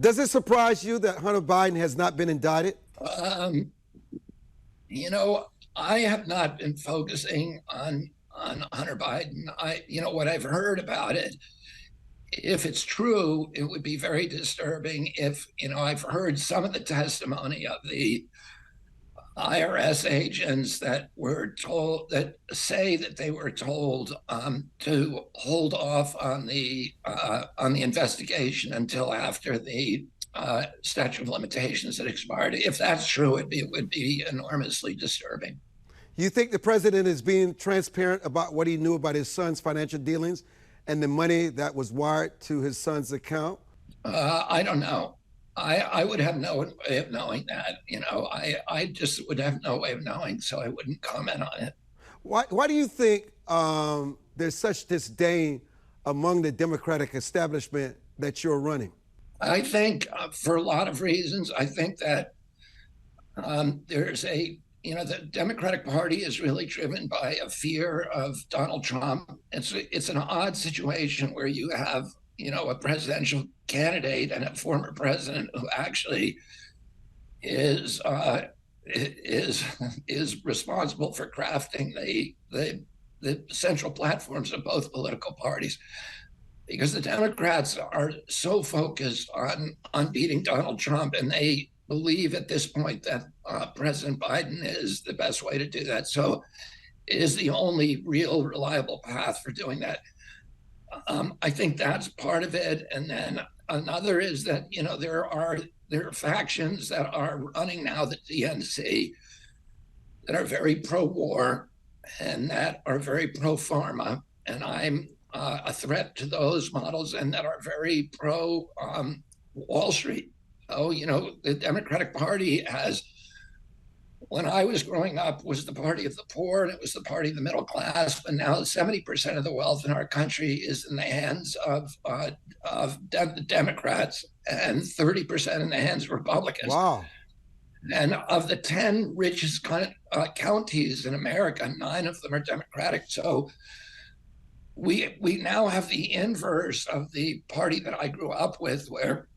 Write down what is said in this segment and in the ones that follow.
Does it surprise you that Hunter Biden has not been indicted? Um, I have not been focusing on Hunter Biden. What I've heard about it, if it's true, it would be very disturbing. If I've heard some of the testimony of the IRS agents that say that they were told to hold off on the investigation until after the statute of limitations had expired. If that's true, it would be enormously disturbing. You think the president is being transparent about what he knew about his son's financial dealings and the money that was wired to his son's account? I don't know. I would have no way of knowing that. I just would have no way of knowing, so I wouldn't comment on it. Why do you think there's such disdain among the Democratic establishment that you're running? I think for a lot of reasons. I think that there's the Democratic Party is really driven by a fear of Donald Trump. It's an odd situation where you have a presidential candidate and a former president who actually is responsible for crafting the central platforms of both political parties. Because the Democrats are so focused on beating Donald Trump, and they believe at this point that President Biden is the best way to do that. So it is the only real reliable path for doing that. I think that's part of it. And then another is that, there are factions that are running now the DNC that are very pro-war and that are very pro-pharma. And I'm a threat to those models, and that are very pro-Wall Street. So, the Democratic Party when I was growing up, was the party of the poor, and it was the party of the middle class. But now 70% of the wealth in our country is in the hands of the Democrats, and 30% in the hands of Republicans. Wow. And of the 10 richest counties in America, 9 of them are Democratic. So we now have the inverse of the party that I grew up with, where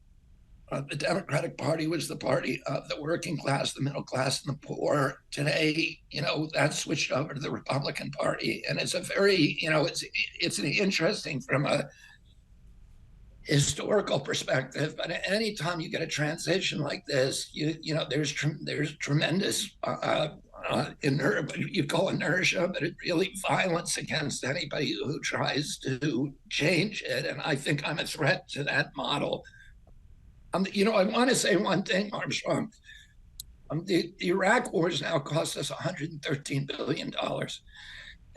the Democratic Party was the party of the working class, the middle class, and the poor. Today, that's switched over to the Republican Party, and it's a very, it's interesting from a historical perspective. But any time you get a transition like this, there's tremendous you call inertia, but it's really violence against anybody who tries to change it. And I think I'm a threat to that model. I want to say one thing, Armstrong. The Iraq war has now cost us $113 billion.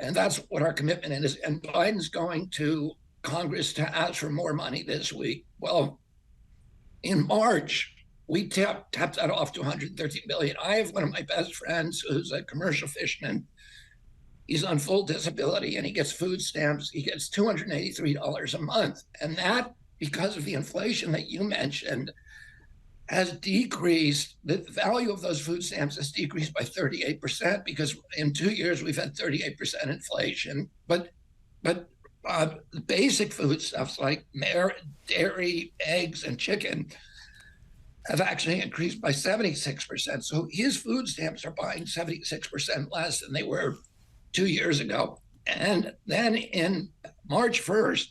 And that's what our commitment is. And Biden's going to Congress to ask for more money this week. Well, in March, we tapped that off to $113 billion. I have one of my best friends who's a commercial fisherman. He's on full disability and he gets food stamps. He gets $283 a month. And that, because of the inflation that you mentioned, has decreased. The value of those food stamps has decreased by 38%, because in 2 years we've had 38% inflation. But basic food stuffs like dairy, eggs, and chicken have actually increased by 76%. So his food stamps are buying 76% less than they were 2 years ago. And then in March 1st,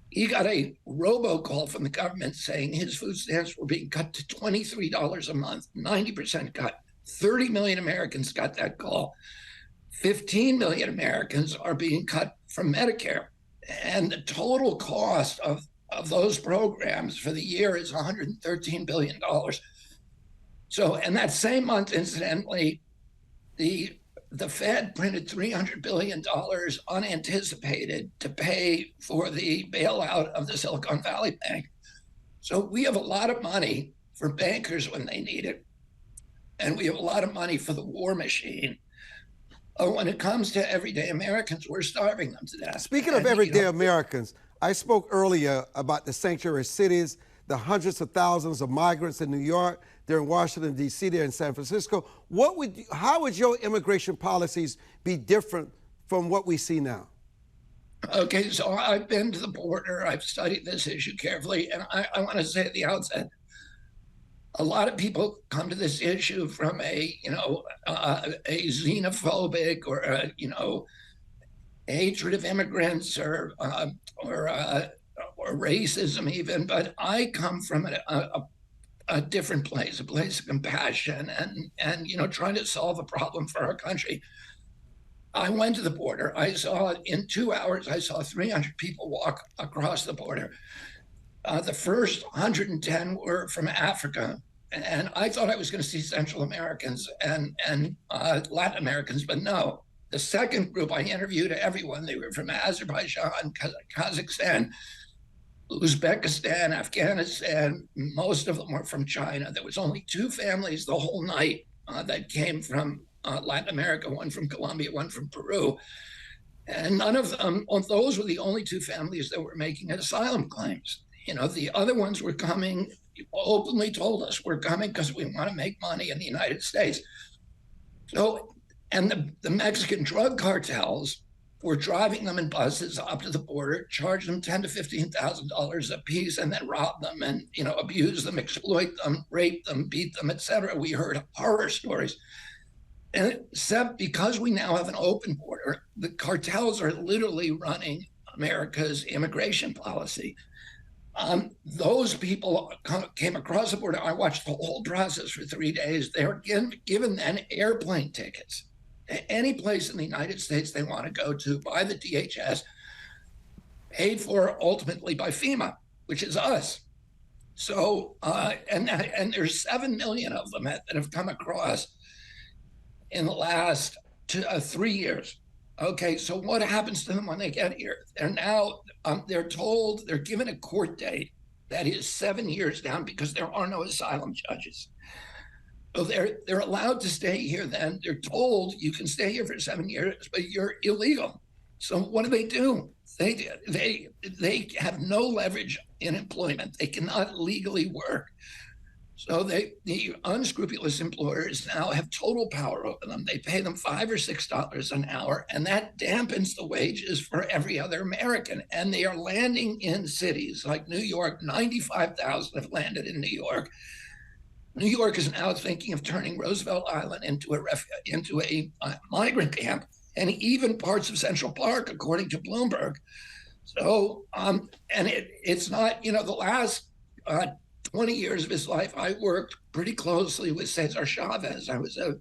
he got a robocall from the government saying his food stamps were being cut to $23 a month, 90% cut. 30 million Americans got that call. 15 million Americans are being cut from Medicare. And the total cost of those programs for the year is $113 billion. So, and that same month, incidentally, the Fed printed $300 billion unanticipated to pay for the bailout of the Silicon Valley Bank. So we have a lot of money for bankers when they need it, and we have a lot of money for the war machine. When it comes to everyday Americans, we're starving them to death. Speaking of everyday Americans, I spoke earlier about the sanctuary cities, the hundreds of thousands of migrants in New York, they're in Washington, D.C., they're in San Francisco. How would your immigration policies be different from what we see now? Okay, so I've been to the border. I've studied this issue carefully, and I want to say at the outset, a lot of people come to this issue from a xenophobic or hatred of immigrants or racism even. But I come from a different place, a place of compassion and trying to solve a problem for our country. I went to the border. I saw in 2 hours, I saw 300 people walk across the border. The first 110 were from Africa. And I thought I was going to see Central Americans and Latin Americans, but no. The second group, I interviewed everyone. They were from Azerbaijan, Kazakhstan, Uzbekistan, Afghanistan. Most of them were from China. There was only 2 families the whole night that came from Latin America, one from Colombia, one from Peru. And none of them, those were the only 2 families that were making asylum claims. The other ones were coming, openly told us, we're coming because we want to make money in the United States. So, and the Mexican drug cartels were driving them in buses up to the border, charge them $10,000 to $15,000 a piece, and then rob them and abuse them, exploit them, rape them, beat them, etc. We heard horror stories. And except because we now have an open border, the cartels are literally running America's immigration policy. Those people came across the border. I watched the whole process for 3 days. They were given then airplane tickets to any place in the United States they want to go to by the DHS, paid for ultimately by FEMA, which is us. So, and there's 7 million of them that have come across in the last 3 years. Okay, so what happens to them when they get here? They're now, they're told, they're given a court date that is 7 years down because there are no asylum judges. So they're allowed to stay here then. They're told you can stay here for 7 years, but you're illegal. So what do? They have no leverage in employment. They cannot legally work. So the unscrupulous employers now have total power over them. They pay them $5 or $6 an hour, and that dampens the wages for every other American. And they are landing in cities like New York. 95,000 have landed in New York. New York is now thinking of turning Roosevelt Island into a migrant camp, and even parts of Central Park, according to Bloomberg. So, and it's not, the last 20 years of his life, I worked pretty closely with Cesar Chavez. I was a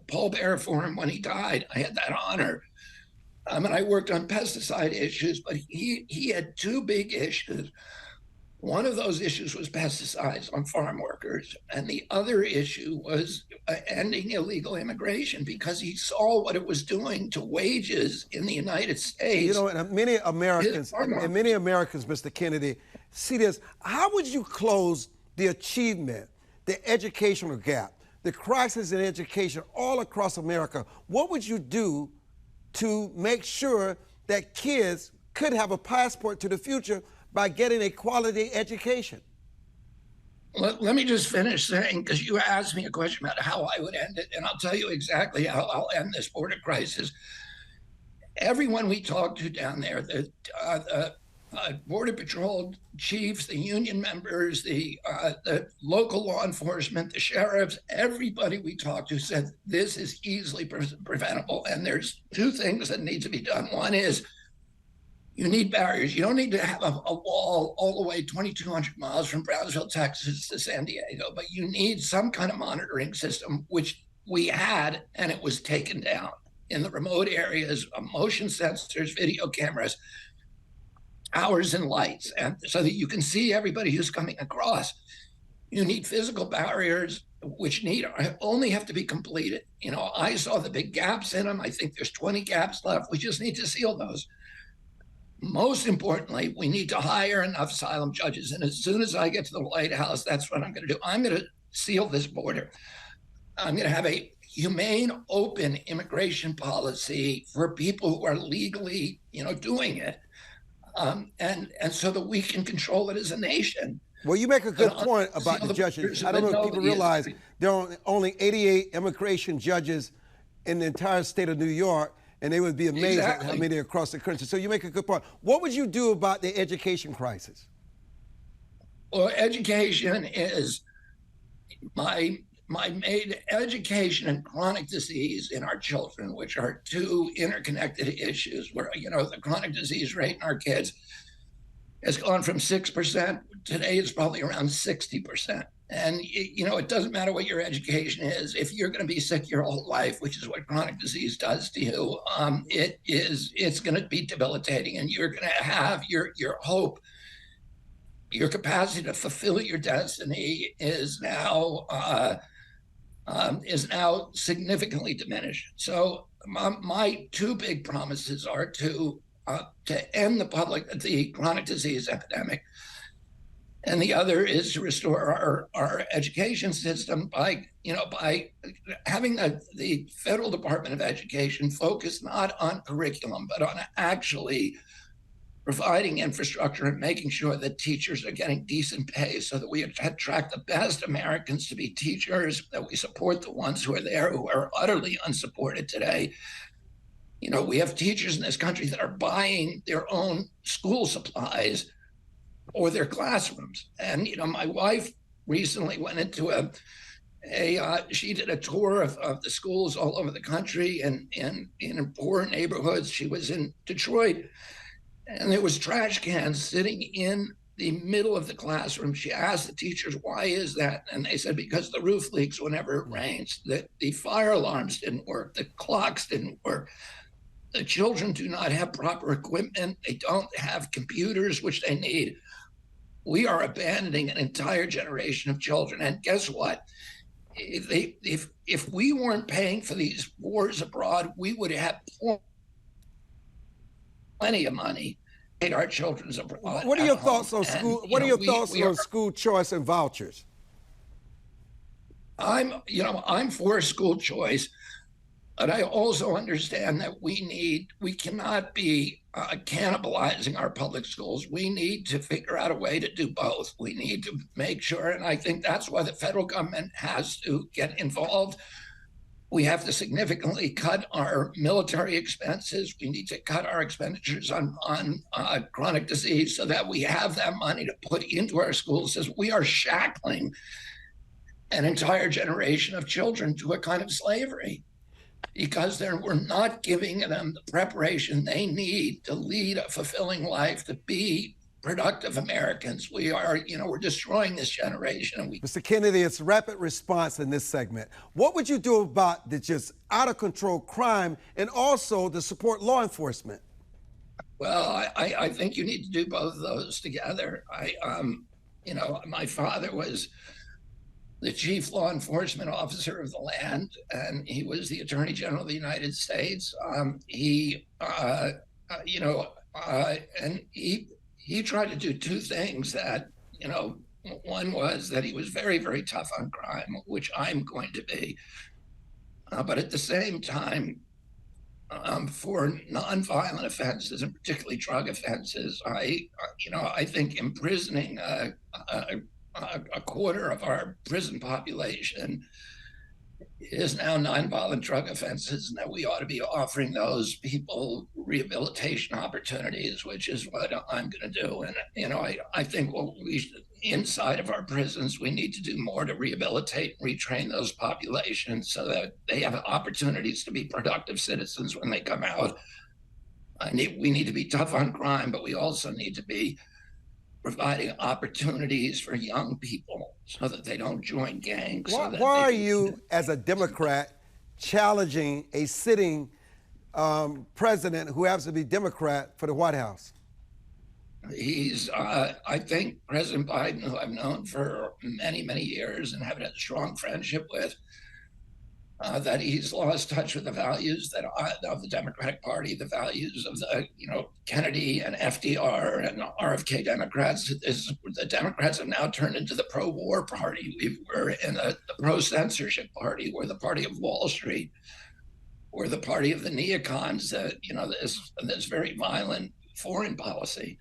pallbearer for him when he died. I had that honor. And I worked on pesticide issues, but he had 2 big issues. One of those issues was pesticides on farm workers, and the other issue was ending illegal immigration because he saw what it was doing to wages in the United States. And many Americans, Mr. Kennedy, see this. How would you close the achievement, the educational gap, the crisis in education all across America? What would you do to make sure that kids could have a passport to the future by getting a quality education? Let me just finish saying, because you asked me a question about how I would end it, and I'll tell you exactly how I'll end this border crisis. Everyone we talked to down there, the Border Patrol chiefs, the union members, the local law enforcement, the sheriffs, everybody we talked to said this is easily preventable. And there's 2 things that need to be done. One is you need barriers. You don't need to have a wall all the way 2,200 miles from Brownsville, Texas to San Diego, but you need some kind of monitoring system, which we had, and it was taken down. In the remote areas, motion sensors, video cameras, hours and lights, and so that you can see everybody who's coming across. You need physical barriers, which only have to be completed. I saw the big gaps in them. I think there's 20 gaps left. We just need to seal those. Most importantly, we need to hire enough asylum judges. And as soon as I get to the White House, that's what I'm going to do. I'm going to seal this border. I'm going to have a humane, open immigration policy for people who are legally, doing it. And so that we can control it as a nation. Well, you make a good point about the judges. I don't know if people realize there are only 88 immigration judges in the entire state of New York, and they would be amazed at how Exactly. many are across the country. So you make a good point. What would you do about the education crisis? Well, education is my main education and chronic disease in our children, which are two interconnected issues. Where the chronic disease rate in our kids has gone from 6%. Today it's probably around 60%. And it doesn't matter what your education is. If you're going to be sick your whole life, which is what chronic disease does to you, it's going to be debilitating, and you're going to have your hope, your capacity to fulfill your destiny is now significantly diminished. So my two big promises are to end the chronic disease epidemic, and the other is to restore our education system by having the federal Department of Education focus not on curriculum but on actually providing infrastructure and making sure that teachers are getting decent pay so that we attract the best Americans to be teachers, that we support the ones who are there who are utterly unsupported today. We have teachers in this country that are buying their own school supplies or their classrooms. And, my wife recently went into she did a tour of the schools all over the country and in poor neighborhoods. She was in Detroit, and there was trash cans sitting in the middle of the classroom. She asked the teachers, why is that? And they said, because the roof leaks whenever it rains, that the fire alarms didn't work, the clocks didn't work. The children do not have proper equipment. They don't have computers, which they need. We are abandoning an entire generation of children. And guess what? If we weren't paying for these wars abroad, we would have plenty of money to our children's abroad. What are your thoughts on school? What are your thoughts on school choice and vouchers? I'm for school choice, but I also understand that we cannot be cannibalizing our public schools. We need to figure out a way to do both. We need to make sure, and I think that's why the federal government has to get involved. We have to significantly cut our military expenses. We need to cut our expenditures on chronic disease so that we have that money to put into our schools. As we are shackling an entire generation of children to a kind of slavery because we're not giving them the preparation they need to lead a fulfilling life, to be productive Americans. We're destroying this generation. Mr. Kennedy, it's rapid response in this segment. What would you do about the just out of control crime and also to support law enforcement? Well, I think you need to do both of those together. My father was the chief law enforcement officer of the land, and he was the Attorney General of the United States. He tried to do two things that, one was that he was very, very tough on crime, which I'm going to be. But at the same time, for nonviolent offenses, and particularly drug offenses, I think imprisoning a quarter of our prison population is now nonviolent drug offenses, and that we ought to be offering those people rehabilitation opportunities, which is what I'm going to do. And, I think inside of our prisons, we need to do more to rehabilitate and retrain those populations so that they have opportunities to be productive citizens when they come out. We need to be tough on crime, but we also need to be providing opportunities for young people so that they don't join gangs. Why are you, as a Democrat, challenging a sitting president who happens to be Democrat for the White House? I think President Biden, who I've known for many, many years and have had a strong friendship with, that he's lost touch with the values of the Democratic Party, the values of the Kennedy and FDR and RFK Democrats. The Democrats have now turned into the pro-war party. We're in the pro-censorship party. We're the party of Wall Street. We're the party of the neocons. This very violent foreign policy.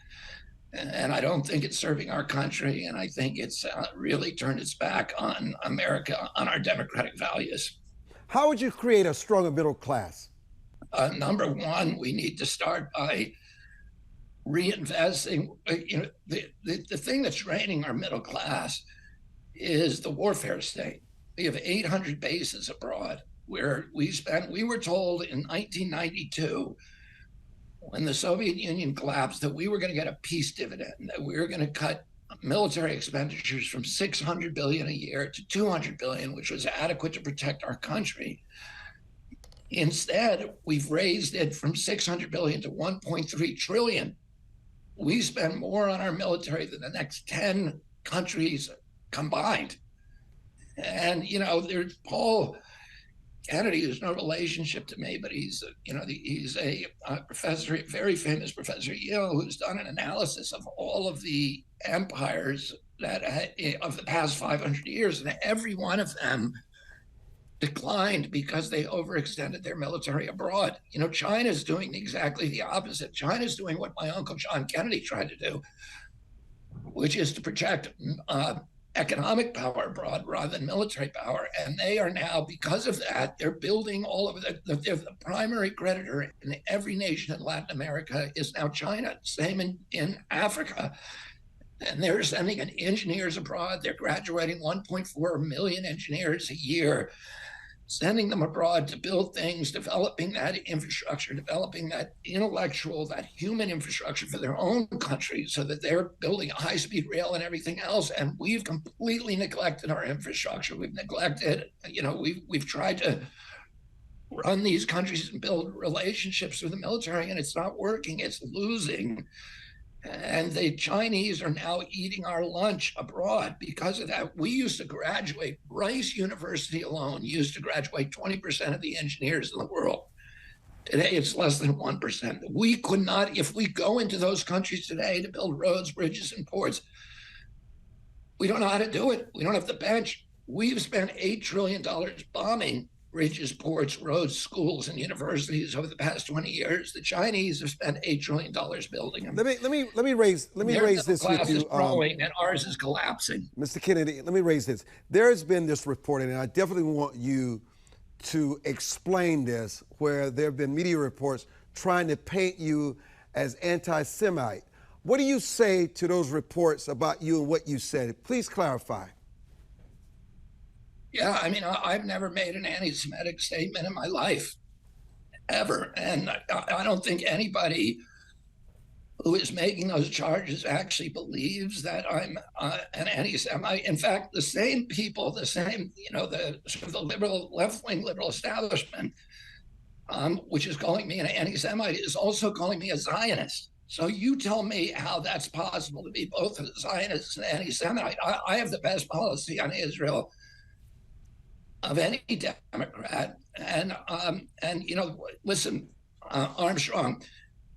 And I don't think it's serving our country. And I think it's really turned its back on America, on our democratic values. How would you create a stronger middle class? Number one, we need to start by reinvesting. The thing that's draining our middle class is the warfare state. We have 800 bases abroad where we were told in 1992, when the Soviet Union collapsed, that we were going to get a peace dividend, that we were going to cut military expenditures from 600 billion a year to 200 billion, which was adequate to protect our country. Instead, we've raised it from 600 billion to 1.3 trillion. We spend more on our military than the next 10 countries combined. And, there's Paul Kennedy, there's no relationship to me, but he's a professor, a very famous professor at Yale, who's done an analysis of all of the empires of the past 500 years, and every one of them declined because they overextended their military abroad. China's doing exactly the opposite. China's doing what my uncle John Kennedy tried to do, which is to project economic power abroad rather than military power. And they are now, because of that, they're building all of it. The primary creditor in every nation in Latin America is now China, same in Africa. And they're sending engineers abroad. They're graduating 1.4 million engineers a year, sending them abroad to build things, developing that infrastructure, developing that intellectual, that human infrastructure for their own country, so that they're building a high-speed rail and everything else. And we've completely neglected our infrastructure. We've neglected, we've tried to run these countries and build relationships with the military, and it's not working. It's losing. And the Chinese are now eating our lunch abroad because of that. We used to graduate, Rice University alone used to graduate 20% of the engineers in the world. Today, it's less than 1%. We could not, if we go into those countries today to build roads, bridges, and ports, we don't know how to do it. We don't have the bench. We've spent $8 trillion bombing bridges, ports, roads, schools, and universities over the past 20 years. The Chinese have spent $8 trillion building them. Let me raise this with you. Growing and ours is collapsing. Mr. Kennedy, let me raise this. There has been this reporting, and I definitely want you to explain this, where there have been media reports trying to paint you as anti-Semite. What do you say to those reports about you and what you said? Please clarify. Yeah, I've never made an anti-Semitic statement in my life, ever. And I don't think anybody who is making those charges actually believes that I'm an anti-Semite. In fact, the same people, the sort of the liberal, left-wing liberal establishment, which is calling me an anti-Semite, is also calling me a Zionist. So you tell me how that's possible to be both a Zionist and anti-Semite. I have the best policy on Israel of any Democrat. And listen, Armstrong,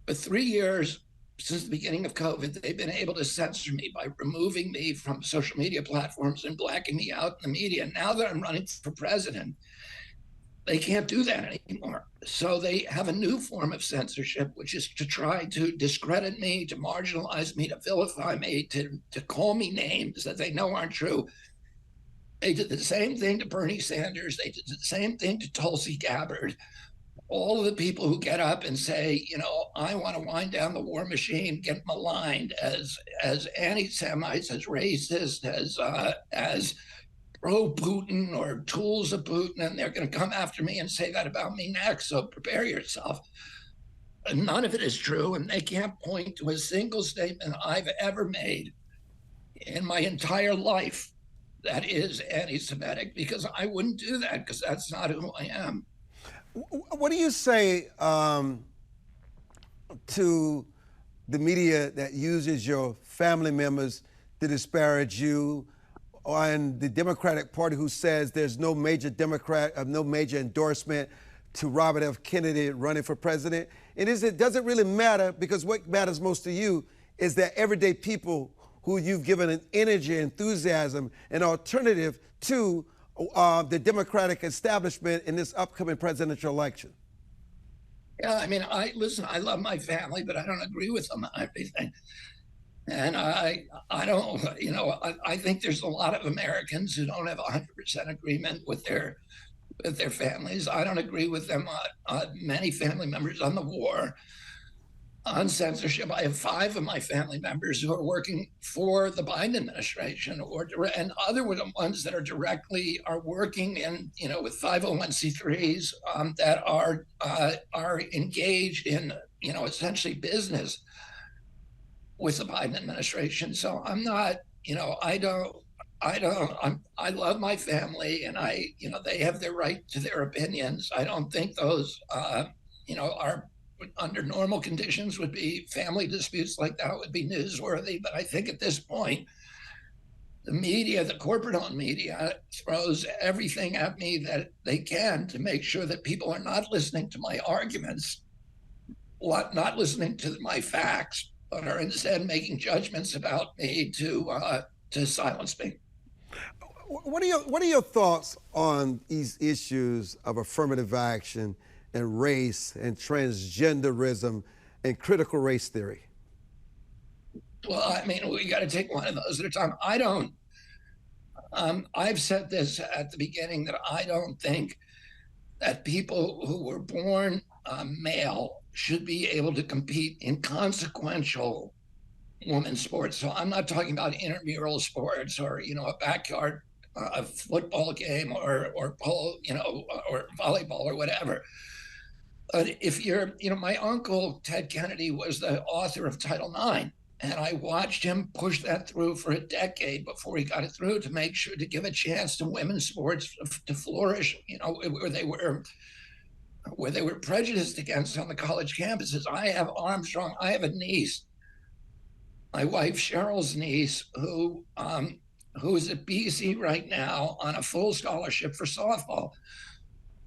for 3 years since the beginning of COVID, they've been able to censor me by removing me from social media platforms and blacking me out in the media. Now that I'm running for president, they can't do that anymore. So they have a new form of censorship, which is to try to discredit me, to marginalize me, to vilify me, to call me names that they know aren't true. They did the same thing to Bernie Sanders. They did the same thing to Tulsi Gabbard. All of the people who get up and say, I want to wind down the war machine, get maligned as anti-Semites, as racist, as pro-Putin or tools of Putin, and they're going to come after me and say that about me next. So prepare yourself. And none of it is true, and they can't point to a single statement I've ever made in my entire life that is anti-Semitic, because I wouldn't do that, because that's not who I am. What do you say to the media that uses your family members to disparage you, and the Democratic Party who says there's no major endorsement to Robert F. Kennedy running for president? And does it really matter? Because what matters most to you is that everyday people who you've given an energy, enthusiasm, an alternative to the Democratic establishment in this upcoming presidential election. Yeah, I love my family, but I don't agree with them on everything. And I don't, I think there's a lot of Americans who don't have 100% agreement with their with their families. I don't agree with them on many family members on the war, on censorship. I have 5 of my family members who are working for the Biden administration, and other ones that are working in, with 501c3s that are engaged in, essentially business with the Biden administration. So I'm not, I love my family, and they have their right to their opinions. I don't think those, are under normal conditions would be family disputes like that would be newsworthy. But I think at this point, the media, the corporate owned media, throws everything at me that they can to make sure that people are not listening to my arguments, not listening to my facts, but are instead making judgments about me to silence me. What are your thoughts on these issues of affirmative action and race and transgenderism and critical race theory? Well, I mean, we got to take one of those at a time. I've said this at the beginning that I don't think that people who were born male should be able to compete in consequential women's sports. So I'm not talking about intramural sports or, a backyard football game or polo, or volleyball or whatever. But if you're, my uncle, Ted Kennedy, was the author of Title IX. And I watched him push that through for a decade before he got it through to make sure to give a chance to women's sports to flourish, where they were prejudiced against on the college campuses. I have a niece, my wife Cheryl's niece, who is at BC right now on a full scholarship for softball.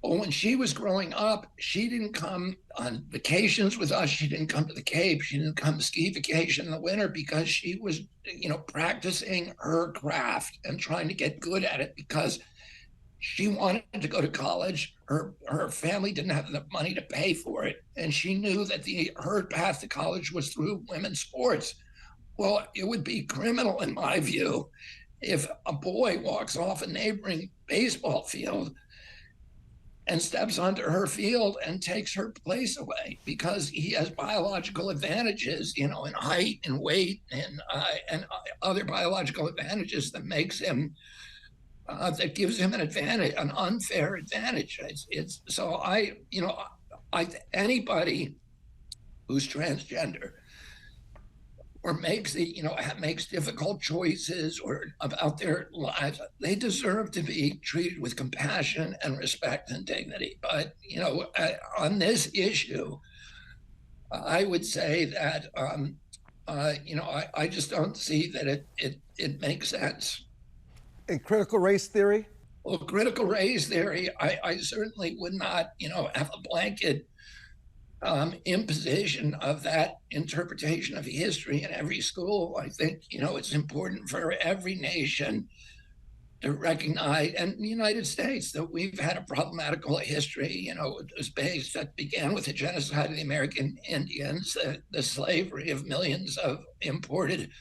Well, when she was growing up, she didn't come on vacations with us. She didn't come to the Cape. She didn't come to ski vacation in the winter because she was, practicing her craft and trying to get good at it because she wanted to go to college. Her family didn't have enough money to pay for it. And she knew that her path to college was through women's sports. Well, it would be criminal, in my view, if a boy walks off a neighboring baseball field and steps onto her field and takes her place away because he has biological advantages, in height and weight and other biological advantages that makes him, that gives him an advantage, an unfair advantage. Anybody who's transgender or makes difficult choices or about their lives, they deserve to be treated with compassion and respect and dignity. But, on this issue, I would say that, I just don't see that it makes sense. And critical race theory? Well, critical race theory, I certainly would not, have a blanket imposition of that interpretation of history in every school. I think, it's important for every nation to recognize, and the United States, that we've had a problematical history, that began with the genocide of the American Indians, the slavery of millions of imported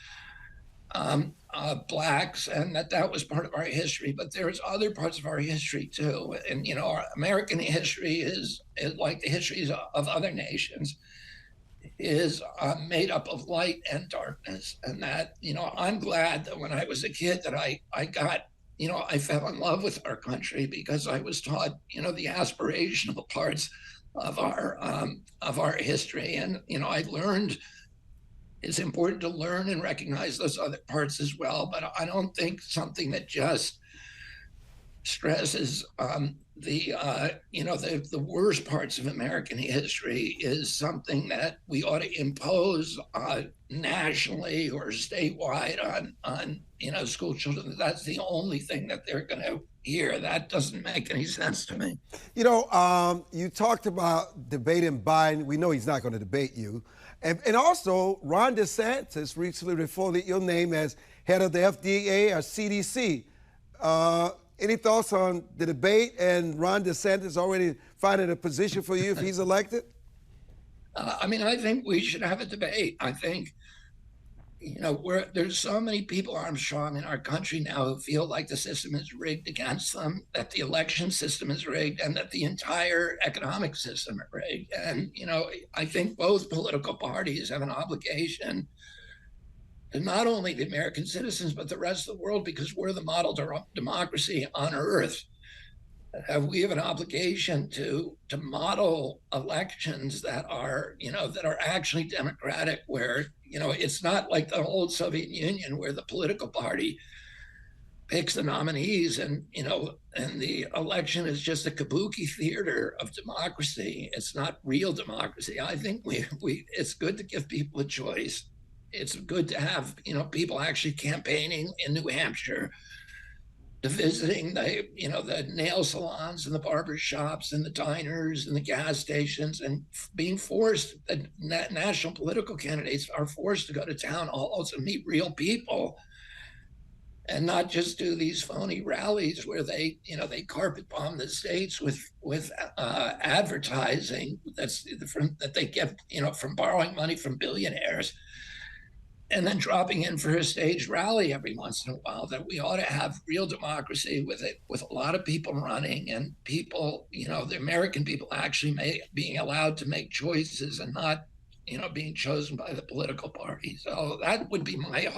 blacks, and that was part of our history. But there's other parts of our history too. And, our American history is like the histories of other nations, is made up of light and darkness. And that, I'm glad that when I was a kid that I got, I fell in love with our country because I was taught, the aspirational parts of our history. And, I learned it's important to learn and recognize those other parts as well. But I don't think something that just stresses the worst parts of American history is something that we ought to impose nationally or statewide on school children. That's the only thing that they're going to hear. That doesn't make any sense to me. You talked about debating Biden. We know he's not going to debate you. And also, Ron DeSantis recently referred your name as head of the FDA or CDC. Any thoughts on the debate and Ron DeSantis already finding a position for you if he's elected? I think we should have a debate. I think there's so many people, Armstrong, in our country now who feel like the system is rigged against them, that the election system is rigged, and that the entire economic system is rigged. And I think both political parties have an obligation to not only the American citizens but the rest of the world, because we're the model democracy on earth. We have an obligation to model elections that are actually democratic, where it's not like the old Soviet Union where the political party picks the nominees, and the election is just a kabuki theater of democracy. It's not real democracy. I think we it's good to give people a choice. It's good to have people actually campaigning in New Hampshire, to visiting the nail salons and the barber shops and the diners and the gas stations, and being forced, the national political candidates are forced to go to town halls and meet real people, and not just do these phony rallies where they carpet bomb the states with advertising that they get from borrowing money from billionaires, and then dropping in for a staged rally every once in a while. That we ought to have real democracy with a lot of people running, and people, the American people actually being allowed to make choices, and not being chosen by the political party. So that would be my hope.